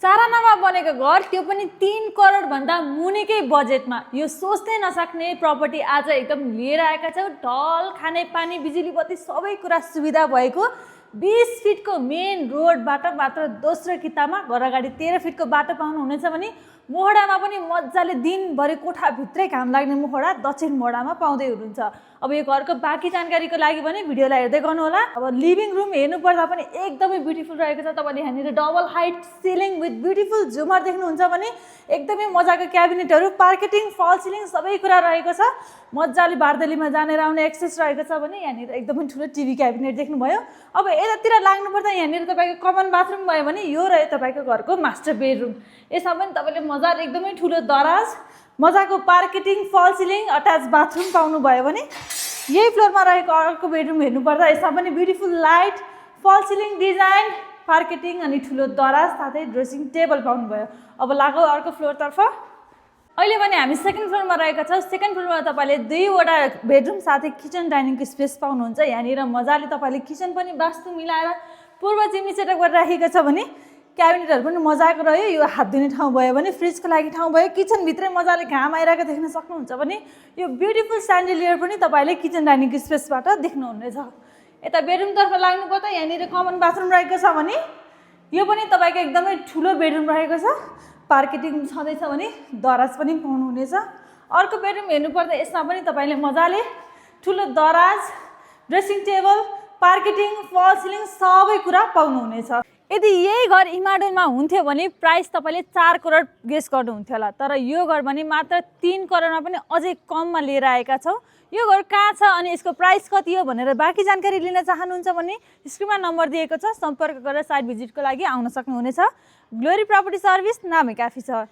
चारानामा बनेको घर त्यो पनि 3 करोड भन्दा मुनिकै बजेटमा यो सोच्नै नसक्ने प्रपर्टी आज एकदम लिएर आएका छौँ। ढल खाने पानी बिजुली बत्ती सबै कुरा सुविधा भएको 20 फिटको मेन रोडबाट मात्र दोस्रो कितामा घर अगाडि 13 फिटको बाटो पाउनुहुनेछ भने मोहडामा पनि मजाले दिनभरि कोठाभित्रै घाम लाग्ने मोहडा दक्षिण मोहडामा पाउँदै हुनुहुन्छ। अब यो घरको बाँकी जानकारीको लागि पनि भिडियोलाई हेर्दै गर्नुहोला। अब लिभिङ रुम हेर्नुपर्दा पनि एकदमै ब्युटिफुल रहेको छ। तपाईँले यहाँनिर double height ceiling with beautiful झुमर देख्नुहुन्छ भने एकदमै मजाको क्याबिनेटहरू पार्केटिङ फल सिलिङ सबै कुरा रहेको छ। मजाले बारदलीमा जानेर आउने एक्सेस रहेको छ भने यहाँनिर एकदमै ठुलो टिभी क्याबिनेट देख्नुभयो। अब यतातिर लाग्नुपर्दा यहाँनिर तपाईँको कमन बाथरुम भयो भने यो रह्यो तपाईँको घरको मास्टर बेडरुम। यसमा पनि तपाईँले मजाले एकदमै ठुलो दराज मजाको पार्केटिङ फल सिलिङ अट्याच बाथरुम पाउनुभयो भने यही फ्लोरमा रहेको अर्को बेडरुम हेर्नुपर्दा यसमा पनि ब्युटिफुल लाइट फल सिलिङ डिजाइन पार्केटिङ अनि ठुलो दराज साथै ड्रेसिङ टेबल पाउनुभयो। अब लागौ अर्को फ्लोरतर्फ। अहिले भने हामी सेकेन्ड फ्लोरमा रहेका छौँ। सेकेन्ड फ्लोरमा तपाईँले 2वटा बेडरुम साथै किचन डाइनिङको स्पेस पाउनुहुन्छ। यहाँनिर मजाले तपाईँले किचन पनि वास्तु मिलाएर पूर्व चिम्नी सेटअप गरेर राखेको छ भने क्याबिनेटहरू पनि मजाको रह्यो। यो हात धुने ठाउँ भयो भने फ्रिजको लागि ठाउँ भयो। किचनभित्रै मजाले घाम आइरहेको देख्न सक्नुहुन्छ भने यो ब्युटिफुल स्यान्डेलियर पनि तपाईँले किचन डाइनिङको स्पेसबाट देख्नुहुनेछ। यता बेडरुमतर्फ लाग्नुपर्दा यहाँनिर कमन बाथरुम रहेको छ भने यो पनि तपाईँको एकदमै ठुलो बेडरुम रहेको छ। पार्केटिङ छँदैछ भने दराज पनि पाउनुहुनेछ। अर्को बेडरुम हेर्नुपर्दा यसमा पनि तपाईँले मजाले ठुलो दराज ड्रेसिङ टेबल पार्केटिङ फल सिलिङ सबै कुरा पाउनुहुनेछ। यदि यही घर इमाडोलमा हुन्थ्यो भने प्राइस तपाईँले 4 करोड गेस गर्नुहुन्थ्यो होला, तर यो घर भने मात्र 3 करोडमा पनि अझै कममा लिएर आएका छौँ। यो घर कहाँ छ अनि यसको प्राइस कति हो भनेर बाँकी जानकारी लिन चाहनुहुन्छ भने स्क्रिनमा नम्बर दिएको छ, सम्पर्क गरेर साइट भिजिटको लागि आउन सक्नुहुनेछ। ग्लोरी प्रपर्टी सर्भिस नामै काफी छ।